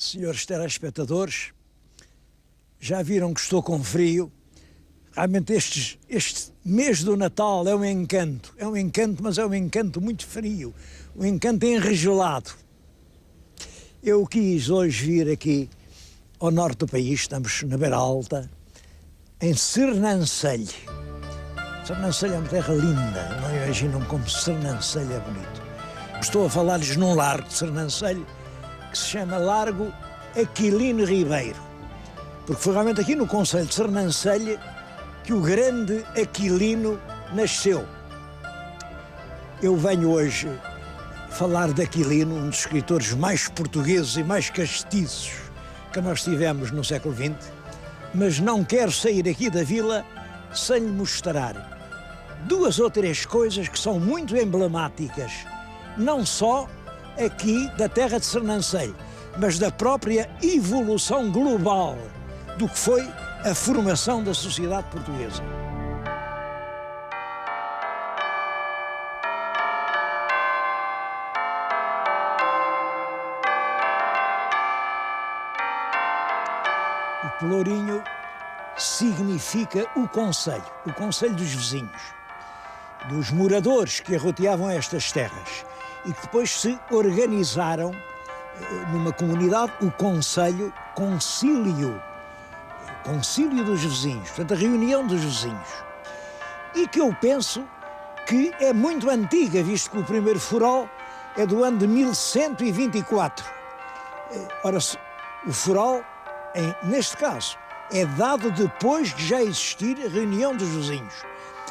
Senhores telespectadores, já viram que estou com frio? Realmente este mês do Natal é um encanto, mas é um encanto muito frio, um encanto enregelado. Eu quis hoje vir aqui ao norte do país, estamos na Beira Alta, em Sernancelho. Sernancelho é uma terra linda, não imaginam como Sernancelho é bonito. Estou a falar-lhes num largo de Sernancelho que se chama Largo Aquilino Ribeiro, porque foi realmente aqui no concelho de Sernancelho que o grande Aquilino nasceu. Eu venho hoje falar de Aquilino, um dos escritores mais portugueses e mais castiços que nós tivemos no século XX, mas não quero sair aqui da vila sem lhe mostrar duas ou três coisas que são muito emblemáticas, não só aqui da terra de Sernancelho, mas da própria evolução global do que foi a formação da sociedade portuguesa. O pelourinho significa o concelho dos vizinhos, dos moradores que arroteavam estas terras e que depois se organizaram numa comunidade, o concílio dos vizinhos, portanto a reunião dos vizinhos, e que eu penso que é muito antiga, visto que o primeiro forró é do ano de 1124. Ora, o forró, neste caso, é dado depois de já existir a reunião dos vizinhos.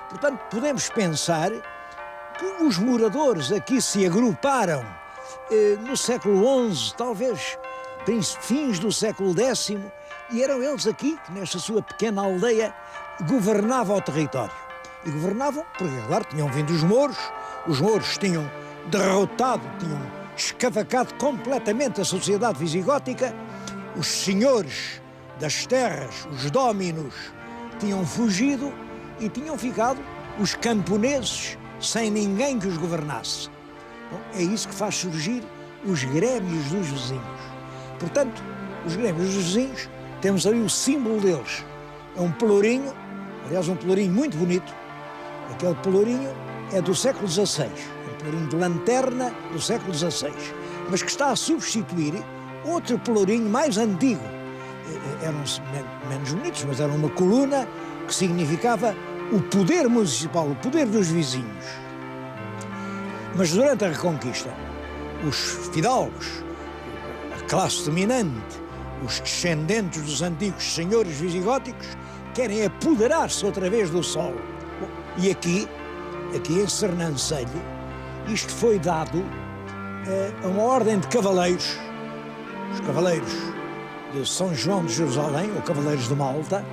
Portanto, podemos pensar que os moradores aqui se agruparam no século XI, talvez fins do século X, e eram eles aqui que, nesta sua pequena aldeia, governavam o território. E governavam porque, claro, tinham vindo os mouros tinham derrotado, tinham escavacado completamente a sociedade visigótica, os senhores das terras, os dóminos, tinham fugido e tinham ficado os camponeses sem ninguém que os governasse. Bom, é isso que faz surgir os grêmios dos vizinhos. Portanto, os grêmios dos vizinhos, temos ali o símbolo deles. É um pelourinho, aliás um pelourinho muito bonito. Aquele pelourinho é do século XVI, um pelourinho de lanterna do século XVI, mas que está a substituir outro pelourinho mais antigo. Eram menos bonitos, mas era uma coluna que significava o poder municipal, o poder dos vizinhos. Mas durante a Reconquista, os fidalgos, a classe dominante, os descendentes dos antigos senhores visigóticos, querem apoderar-se outra vez do solo. E aqui em Sernancelho, isto foi dado a uma ordem de cavaleiros, os cavaleiros de São João de Jerusalém, ou cavaleiros de Malta,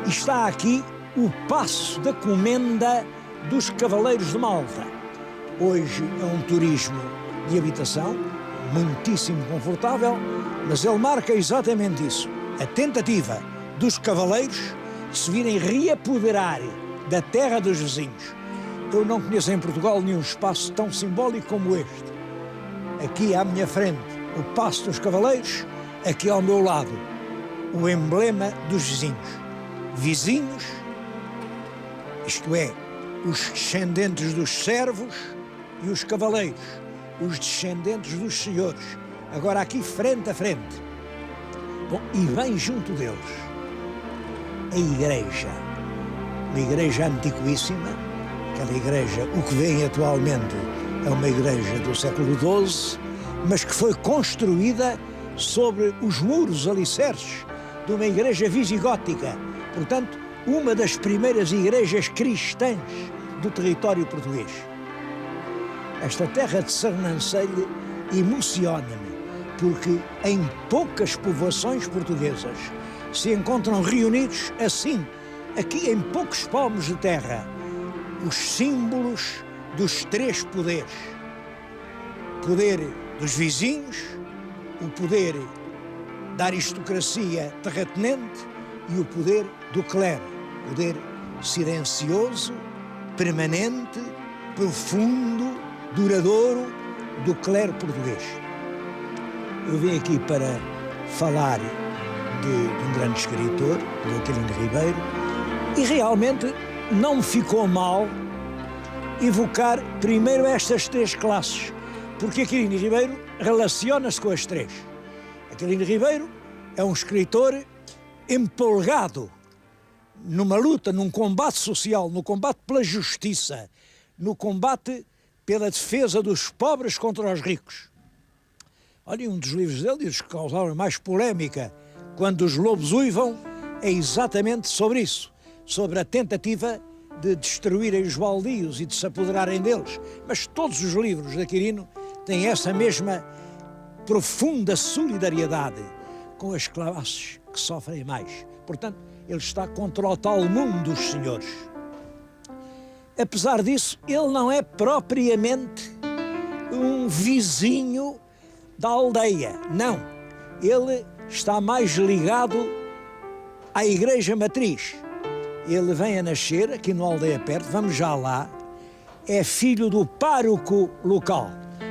e está aqui o passo da comenda dos cavaleiros de Malta. Hoje é um turismo de habitação, muitíssimo confortável, mas ele marca exatamente isso, a tentativa dos cavaleiros de se virem reapoderar da terra dos vizinhos. Eu não conheço em Portugal nenhum espaço tão simbólico como este. Aqui à minha frente, o Paço dos Cavaleiros, aqui ao meu lado, o emblema dos vizinhos. Vizinhos, isto é, os descendentes dos servos, e os cavaleiros, os descendentes dos senhores, agora aqui frente a frente. Bom, e bem junto deles, a igreja, uma igreja antiquíssima, aquela igreja, o que vem atualmente é uma igreja do século XII, mas que foi construída sobre os muros alicerces de uma igreja visigótica, portanto, uma das primeiras igrejas cristãs do território português. Esta terra de Sernancelho emociona-me, porque em poucas povoações portuguesas se encontram reunidos assim, aqui em poucos palmos de terra, os símbolos dos três poderes. O poder dos vizinhos, o poder da aristocracia terratenente e o poder do clero, poder silencioso, permanente, profundo, duradouro do clero português. Eu vim aqui para falar de um grande escritor, do Aquilino Ribeiro, e realmente não me ficou mal evocar primeiro estas três classes, porque Aquilino Ribeiro relaciona-se com as três. Aquilino Ribeiro é um escritor empolgado numa luta, num combate social, no combate pela justiça, no combate pela defesa dos pobres contra os ricos. Olha, um dos livros dele, os que causaram mais polémica, Quando os Lobos Uivam, é exatamente sobre isso, sobre a tentativa de destruírem os baldios e de se apoderarem deles. Mas todos os livros de Aquilino têm essa mesma profunda solidariedade com as classes que sofrem mais. Portanto, ele está contra o tal mundo dos senhores. Apesar disso, ele não é propriamente um vizinho da aldeia, não. Ele está mais ligado à Igreja Matriz. Ele vem a nascer aqui no Aldeia Perto, vamos já lá, é filho do pároco local.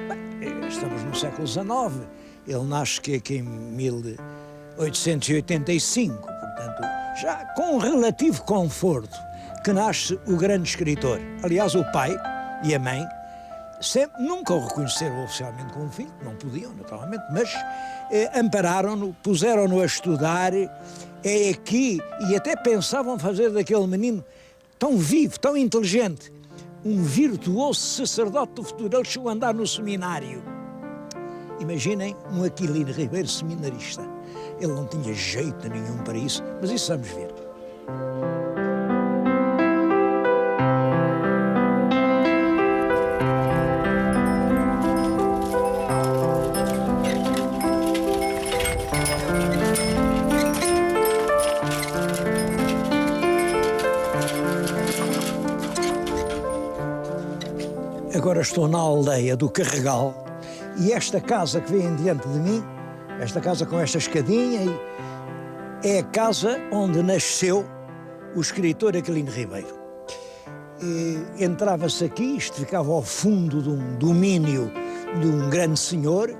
Bem, estamos no século XIX, ele nasce aqui em 1885, portanto, já com um relativo conforto, que nasce o grande escritor. Aliás, o pai e a mãe nunca o reconheceram oficialmente como filho, não podiam, naturalmente, mas ampararam-no, puseram-no a estudar, é aqui, e até pensavam fazer daquele menino tão vivo, tão inteligente, um virtuoso sacerdote do futuro. Ele chegou a andar no seminário. Imaginem um Aquilino Ribeiro seminarista. Ele não tinha jeito nenhum para isso, mas isso vamos ver. Agora estou na aldeia do Carregal e esta casa que vem diante de mim, esta casa com esta escadinha, é a casa onde nasceu o escritor Aquilino Ribeiro. Entrava-se aqui, isto ficava ao fundo de um domínio de um grande senhor,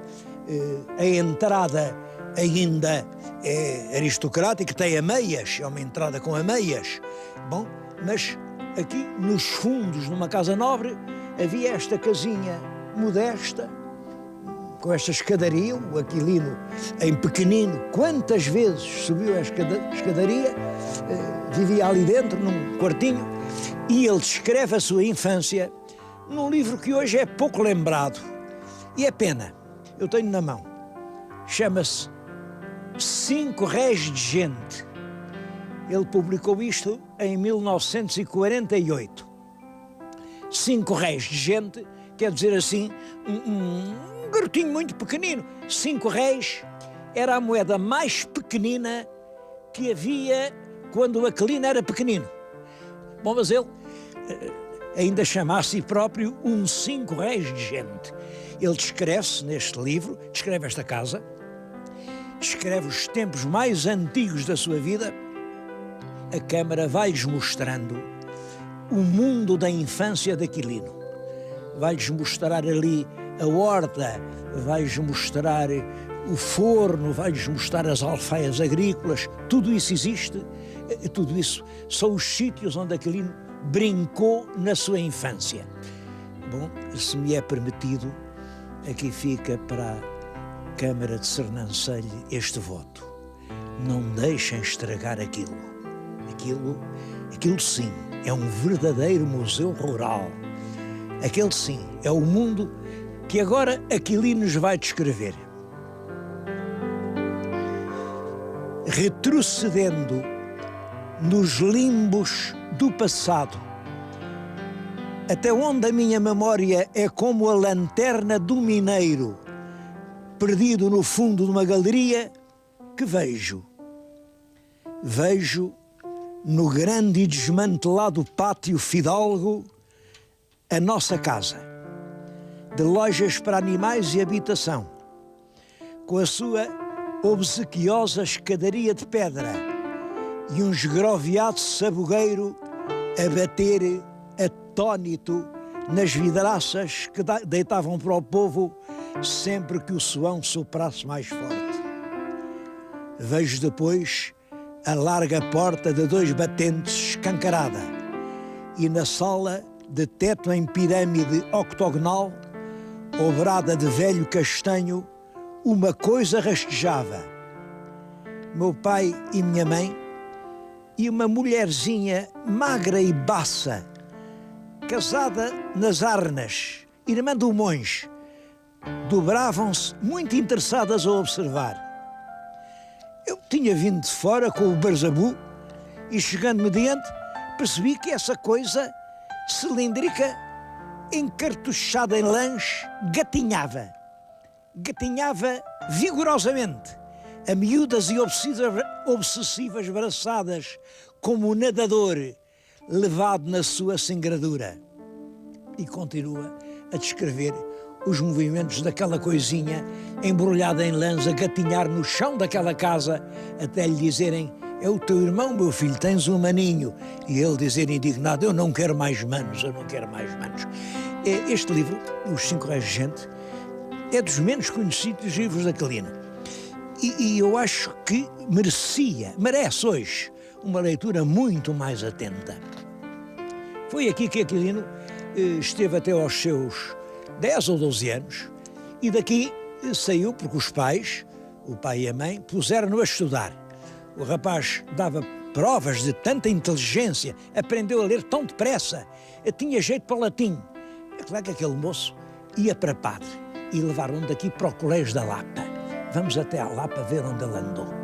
a entrada ainda é aristocrática, tem ameias, é uma entrada com ameias. Bom, mas aqui nos fundos, numa casa nobre, havia esta casinha modesta, com esta escadaria, o Aquilino em pequenino, quantas vezes subiu a escadaria, vivia ali dentro, num quartinho, e ele descreve a sua infância num livro que hoje é pouco lembrado, e é pena, eu tenho na mão, chama-se 5 Réis de Gente. Ele publicou isto em 1948. 5 réis de gente, quer dizer assim, um garotinho muito pequenino. 5 réis era a moeda mais pequenina que havia quando o Aquilino era pequenino. Bom, mas ele ainda chama a si próprio 5 réis de gente. Ele descreve-se neste livro, descreve esta casa, descreve os tempos mais antigos da sua vida. A câmara vai-lhes mostrando o mundo da infância de Aquilino. Vai-lhes mostrar ali a horta, vai-lhes mostrar o forno, vai-lhes mostrar as alfaias agrícolas. Tudo isso existe, tudo isso são os sítios onde Aquilino brincou na sua infância. Bom, se me é permitido, aqui fica para a Câmara de Sernancelho este voto. Não deixem estragar aquilo. Aquilo sim, é um verdadeiro museu rural. Aquele sim, é o mundo que agora Aquilino nos vai descrever. Retrocedendo nos limbos do passado, até onde a minha memória é como a lanterna do mineiro, perdido no fundo de uma galeria, que vejo no grande e desmantelado pátio fidalgo a nossa casa, de lojas para animais e habitação, com a sua obsequiosa escadaria de pedra e um esgroviado sabugueiro a bater atónito nas vidraças que deitavam para o povo sempre que o suão soprasse mais forte. Vejo depois a larga porta de 2 batentes escancarada e na sala de teto em pirâmide octogonal, obrada de velho castanho, uma coisa rastejava. Meu pai e minha mãe e uma mulherzinha magra e baça, casada nas Arnas, irmã do monge, dobravam-se muito interessadas a observar. Eu tinha vindo de fora com o Barzabu e, chegando-me diante, percebi que essa coisa cilíndrica, encartuchada em lãs, gatinhava. Gatinhava vigorosamente, a miúdas e obsessivas braçadas, como um nadador levado na sua singradura. E continua a descrever os movimentos daquela coisinha embrulhada em lãs a gatinhar no chão daquela casa, até lhe dizerem: é o teu irmão, meu filho, tens um maninho. E ele dizer indignado: eu não quero mais manos, eu não quero mais manos. Este livro, Os 5 Reis de Gente, é dos menos conhecidos livros de Aquilino. E eu acho que merece hoje uma leitura muito mais atenta. Foi aqui que Aquilino esteve até aos seus 10 ou 12 anos, e daqui saiu porque os pais, o pai e a mãe, puseram-no a estudar. O rapaz dava provas de tanta inteligência, aprendeu a ler tão depressa, tinha jeito para o latim. É claro que aquele moço ia para padre e levaram-no daqui para o Colégio da Lapa. Vamos até à Lapa ver onde ele andou.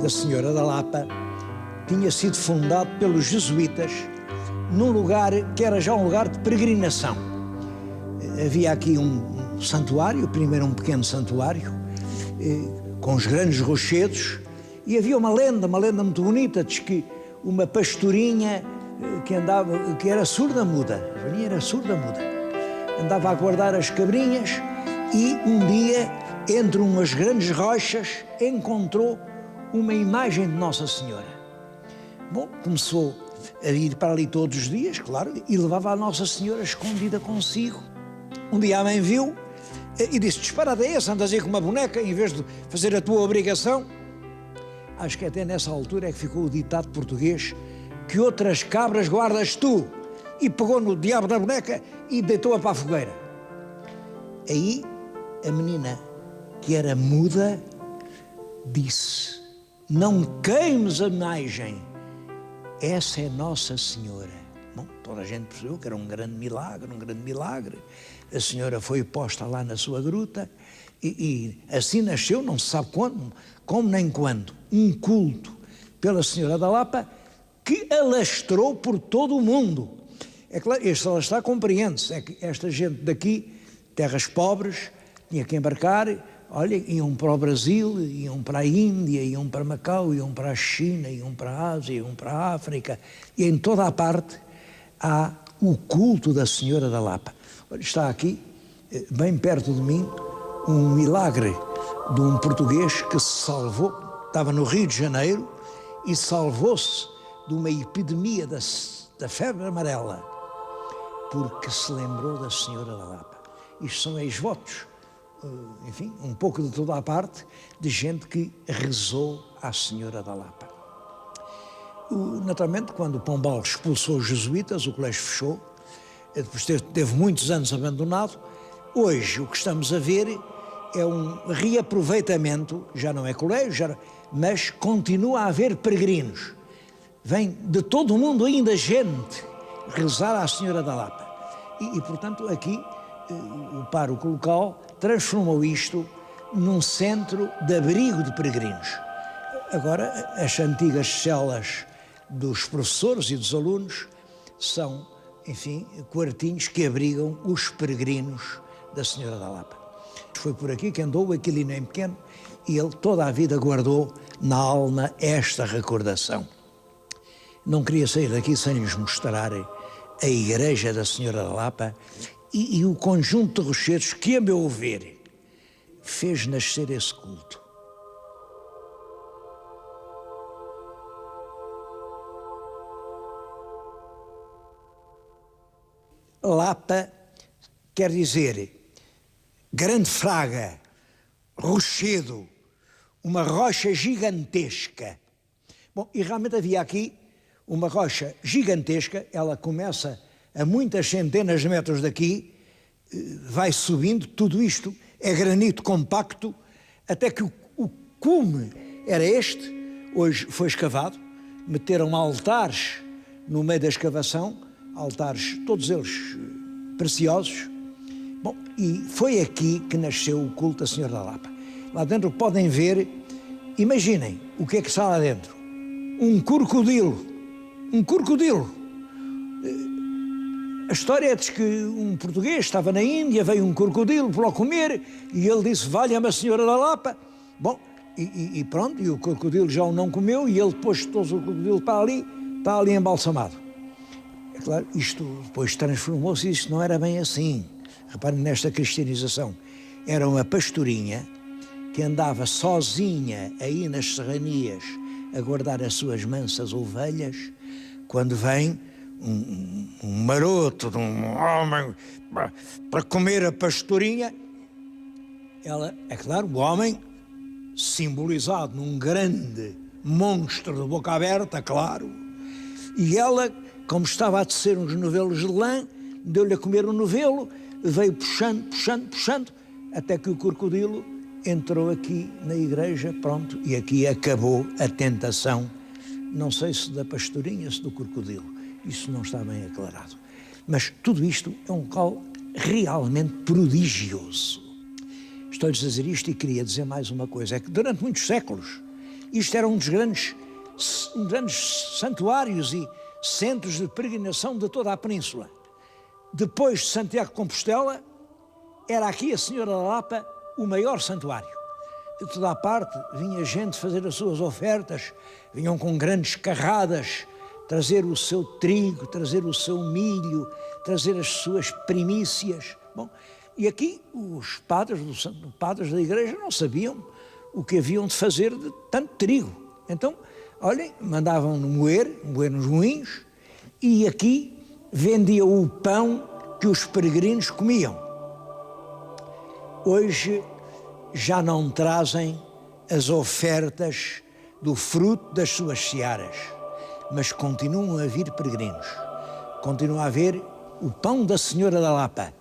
Da Senhora da Lapa tinha sido fundado pelos jesuítas num lugar que era já um lugar de peregrinação. Havia aqui um santuário, primeiro um pequeno santuário, com os grandes rochedos, e havia uma lenda muito bonita, diz que uma pastorinha que era surda-muda, andava a guardar as cabrinhas e um dia, entre umas grandes rochas, encontrou uma imagem de Nossa Senhora. Bom, começou a ir para ali todos os dias, claro, e levava a Nossa Senhora escondida consigo. Um dia a mãe viu e disse: disparada é essa, andas aí com uma boneca em vez de fazer a tua obrigação. Acho que até nessa altura é que ficou o ditado português: que outras cabras guardas tu. E pegou no diabo da boneca e deitou-a para a fogueira. Aí a menina, que era muda, disse: não queimes a imagem, essa é Nossa Senhora. Bom, toda a gente percebeu que era um grande milagre. A Senhora foi posta lá na sua gruta e assim nasceu, não se sabe quando, como nem quando, um culto pela Senhora da Lapa que alastrou por todo o mundo. É claro, este alastrar compreende-se, é que esta gente daqui, terras pobres, tinha que embarcar. Olha, iam para o Brasil, iam para a Índia, iam para Macau, iam para a China, iam para a Ásia, iam para a África, e em toda a parte há o culto da Senhora da Lapa. Olha, está aqui, bem perto de mim, um milagre de um português que se salvou, estava no Rio de Janeiro e salvou-se de uma epidemia da febre amarela, porque se lembrou da Senhora da Lapa. Isto são ex-votos. Enfim, um pouco de toda a parte de gente que rezou à Senhora da Lapa. Naturalmente, quando Pombal expulsou os jesuítas, o colégio fechou, depois teve muitos anos abandonado. Hoje o que estamos a ver é um reaproveitamento, já não é colégio, mas continua a haver peregrinos. Vem de todo o mundo ainda gente rezar à Senhora da Lapa. E portanto, aqui o pároco local transformou isto num centro de abrigo de peregrinos. Agora, as antigas celas dos professores e dos alunos são, enfim, quartinhos que abrigam os peregrinos da Senhora da Lapa. foi por aqui que andou, aquele nem pequeno, e ele toda a vida guardou na alma esta recordação. Não queria sair daqui sem lhes mostrar a igreja da Senhora da Lapa e o conjunto de rochedos que, a meu ver, fez nascer esse culto. Lapa quer dizer grande fraga, rochedo, uma rocha gigantesca. Bom, e realmente havia aqui uma rocha gigantesca, ela começa a muitas centenas de metros daqui, vai subindo, tudo isto é granito compacto, até que o cume era este, hoje foi escavado, meteram altares no meio da escavação, altares todos eles preciosos. Bom, e foi aqui que nasceu o culto da Senhora da Lapa. Lá dentro podem ver, imaginem o que é que está lá dentro. Um crocodilo. A história diz que um português estava na Índia, veio um crocodilo para o comer e ele disse, valha-me a Senhora da Lapa. Bom, e pronto, e o crocodilo já o não comeu e ele depois trouxe o crocodilo está ali embalsamado. É claro, isto depois transformou-se, isto não era bem assim. Reparem nesta cristianização. Era uma pastorinha que andava sozinha aí nas serranias a guardar as suas mansas ovelhas, quando vem um maroto de um homem para comer a pastorinha, ela, é claro, o homem simbolizado num grande monstro de boca aberta, claro, e ela, como estava a tecer uns novelos de lã, deu-lhe a comer um novelo, veio puxando, até que o crocodilo entrou aqui na igreja, pronto, e aqui acabou a tentação, não sei se da pastorinha, se do crocodilo, isso não está bem aclarado. Mas tudo isto é um local realmente prodigioso. Estou-lhes a dizer isto e queria dizer mais uma coisa, é que durante muitos séculos isto era um dos grandes santuários e centros de peregrinação de toda a península. Depois de Santiago de Compostela, era aqui a Senhora da Lapa o maior santuário. De toda a parte vinha gente fazer as suas ofertas, vinham com grandes carradas, trazer o seu trigo, trazer o seu milho, trazer as suas primícias. Bom, e aqui os padres da igreja não sabiam o que haviam de fazer de tanto trigo. Então, olhem, mandavam moer nos moinhos, e aqui vendiam o pão que os peregrinos comiam. Hoje já não trazem as ofertas do fruto das suas searas, mas continuam a vir peregrinos, continua a haver o pão da Senhora da Lapa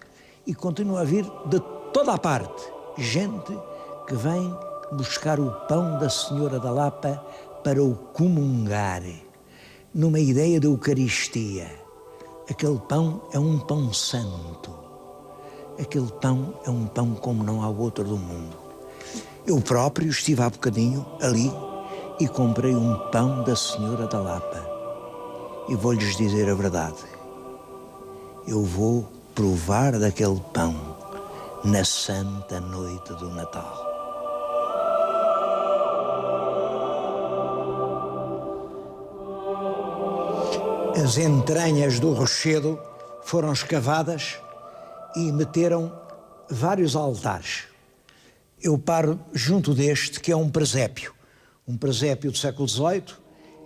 e continua a vir de toda a parte gente que vem buscar o pão da Senhora da Lapa para o comungar, numa ideia de Eucaristia. Aquele pão é um pão santo, aquele pão é um pão como não há outro do mundo. Eu próprio estive há bocadinho ali e comprei um pão da Senhora da Lapa. E vou-lhes dizer a verdade, eu vou provar daquele pão na santa noite do Natal. As entranhas do rochedo foram escavadas e meteram vários altares. Eu paro junto deste, que é um presépio do século XVIII,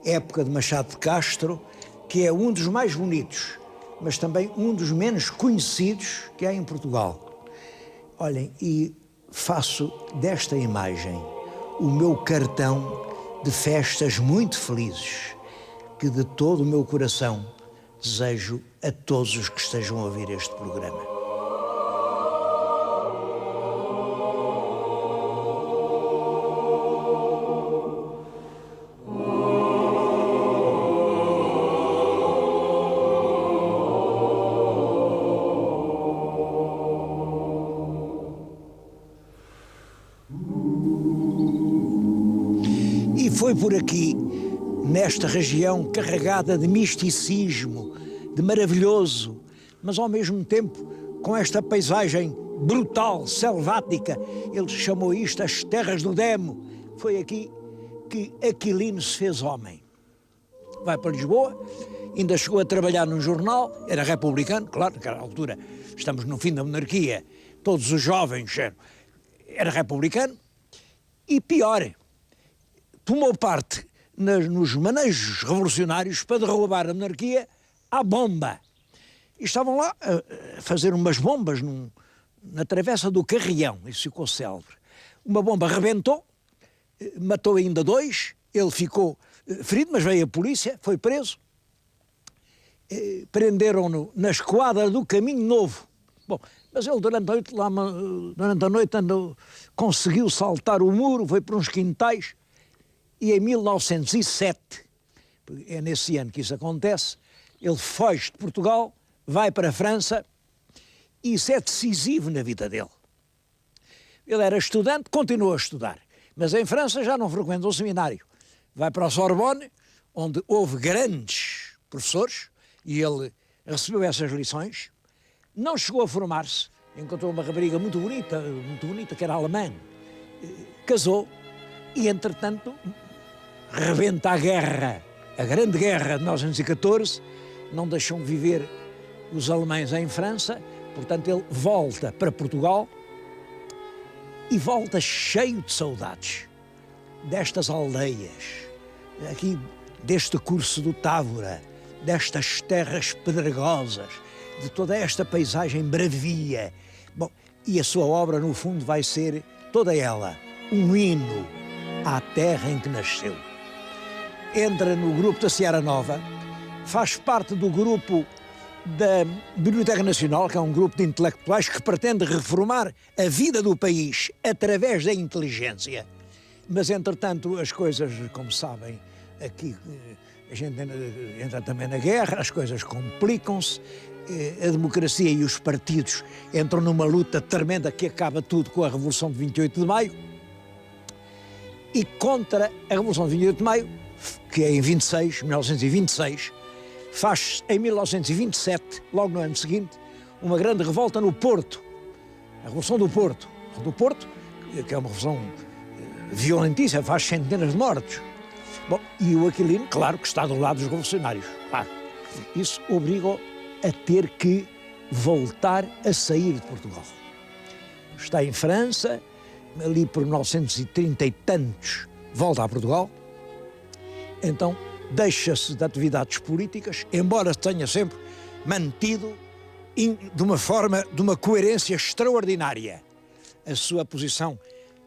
época de Machado de Castro, que é um dos mais bonitos, mas também um dos menos conhecidos que há em Portugal. Olhem, e faço desta imagem o meu cartão de festas muito felizes, que de todo o meu coração desejo a todos os que estejam a ouvir este programa. E foi por aqui, nesta região carregada de misticismo, de maravilhoso, mas ao mesmo tempo com esta paisagem brutal, selvática. Ele chamou isto as terras do demo. Foi aqui que Aquilino se fez homem. Vai para Lisboa, ainda chegou a trabalhar num jornal, era republicano, claro, naquela altura estamos no fim da monarquia, todos os jovens era republicano, e pior, tomou parte nos manejos revolucionários para derrubar a monarquia à bomba. E estavam lá a fazer umas bombas na travessa do Carrião, isso ficou célebre. Uma bomba rebentou, matou ainda 2, ele ficou ferido, mas veio a polícia, foi preso. Prenderam-no na esquadra do Caminho Novo. Bom, mas ele durante a noite conseguiu saltar o muro, foi para uns quintais, e em 1907, é nesse ano que isso acontece, ele foge de Portugal, vai para a França, e isso é decisivo na vida dele. Ele era estudante, continuou a estudar, mas em França já não frequenta o seminário. Vai para o Sorbonne, onde houve grandes professores, e ele recebeu essas lições. Não chegou a formar-se, encontrou uma rapariga muito bonita, que era alemã. Casou, e entretanto, rebenta a guerra, a Grande Guerra de 1914, não deixam viver os alemães em França, portanto ele volta para Portugal, e volta cheio de saudades destas aldeias, aqui deste curso do Távora, destas terras pedregosas, de toda esta paisagem bravia. Bom, e a sua obra, no fundo, vai ser toda ela um hino à terra em que nasceu. Entra no grupo da Seara Nova, faz parte do grupo da Biblioteca Nacional, que é um grupo de intelectuais que pretende reformar a vida do país através da inteligência. Mas, entretanto, as coisas, como sabem, aqui a gente entra também na guerra, as coisas complicam-se, a democracia e os partidos entram numa luta tremenda que acaba tudo com a Revolução de 28 de Maio. E contra a Revolução de 28 de Maio, que é em 1926, faz em 1927, logo no ano seguinte, uma grande revolta no Porto, a Revolução do Porto. Do Porto, que é uma revolução violentíssima, faz centenas de mortos. Bom, e o Aquilino, claro que está do lado dos revolucionários, claro. Isso obriga-o a ter que voltar a sair de Portugal. Está em França, ali por 1930 e tantos, volta a Portugal, então deixa-se de atividades políticas, embora tenha sempre mantido de uma coerência extraordinária a sua posição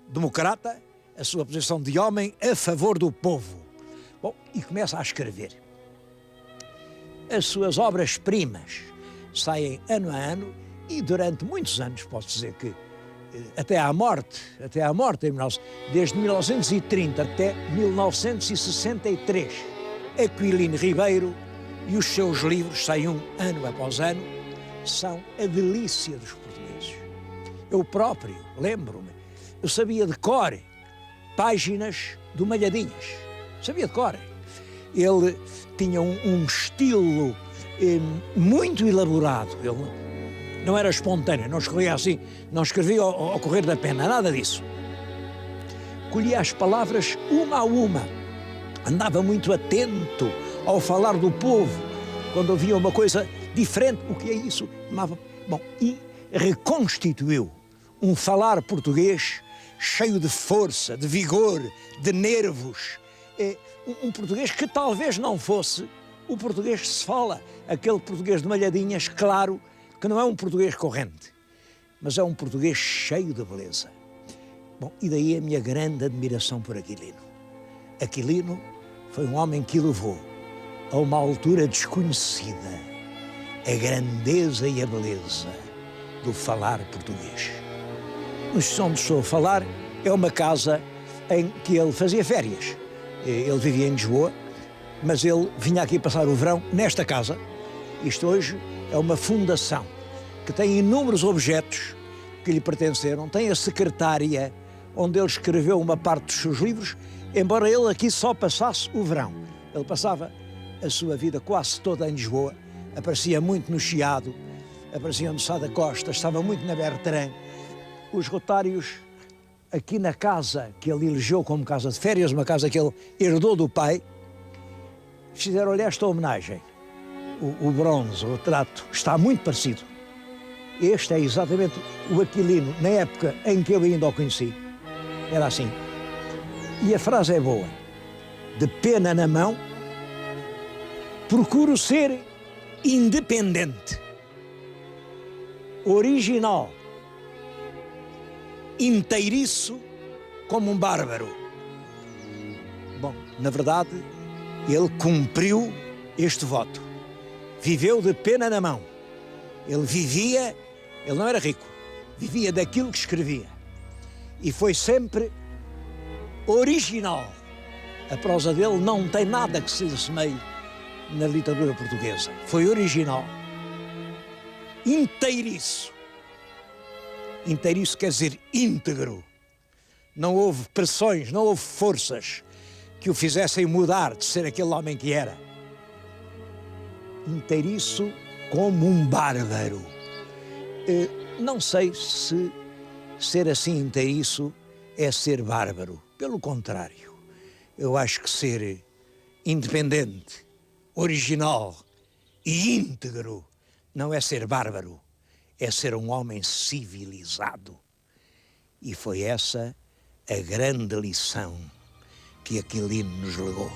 democrata, a sua posição de homem a favor do povo. Bom, e começa a escrever. As suas obras-primas saem ano a ano e durante muitos anos, posso dizer que até à morte, desde 1930 até 1963, Aquilino Ribeiro e os seus livros, saem um ano após ano, são a delícia dos portugueses. Eu próprio, lembro-me, eu sabia de cor páginas do Malhadinhas, sabia de cor. Ele tinha um estilo muito elaborado, ele não era espontâneo, não escrevia assim, não escrevia ao correr da pena, nada disso. Colhia as palavras uma a uma, andava muito atento ao falar do povo, quando havia uma coisa diferente, o que é isso? Bom, e reconstituiu um falar português cheio de força, de vigor, de nervos, um português que talvez não fosse o português que se fala, aquele português de Malhadinhas, claro, que não é um português corrente, mas é um português cheio de beleza. Bom, e daí a minha grande admiração por Aquilino. Aquilino foi um homem que elevou a uma altura desconhecida a grandeza e a beleza do falar português. No sítio onde estou a falar é uma casa em que ele fazia férias. Ele vivia em Lisboa, mas ele vinha aqui passar o verão nesta casa. Isto hoje é uma fundação que tem inúmeros objetos que lhe pertenceram. Tem a secretária onde ele escreveu uma parte dos seus livros, embora ele aqui só passasse o verão. Ele passava a sua vida quase toda em Lisboa, aparecia muito no Chiado, apareciam no Sá da Costa, estava muito na Bertrand. Os Rotários, aqui na casa que ele elegeu como casa de férias, uma casa que ele herdou do pai, fizeram-lhe esta homenagem. O bronze, o retrato, está muito parecido. Este é exatamente o Aquilino, na época em que eu ainda o conheci. Era assim. E a frase é boa. De pena na mão, procuro ser independente, original, inteiriço como um bárbaro. Bom, na verdade, ele cumpriu este voto. Viveu de pena na mão. Ele não era rico, vivia daquilo que escrevia. E foi sempre original. A prosa dele não tem nada que se assemelhe na literatura portuguesa. Foi original. Inteiriço. Inteiriço quer dizer íntegro. Não houve pressões, não houve forças que o fizessem mudar de ser aquele homem que era. Inteiriço como um bárbaro. Não sei se ser assim inteiriço é ser bárbaro. Pelo contrário, eu acho que ser independente, original e íntegro não é ser bárbaro, é ser um homem civilizado. E foi essa a grande lição que Aquilino nos legou.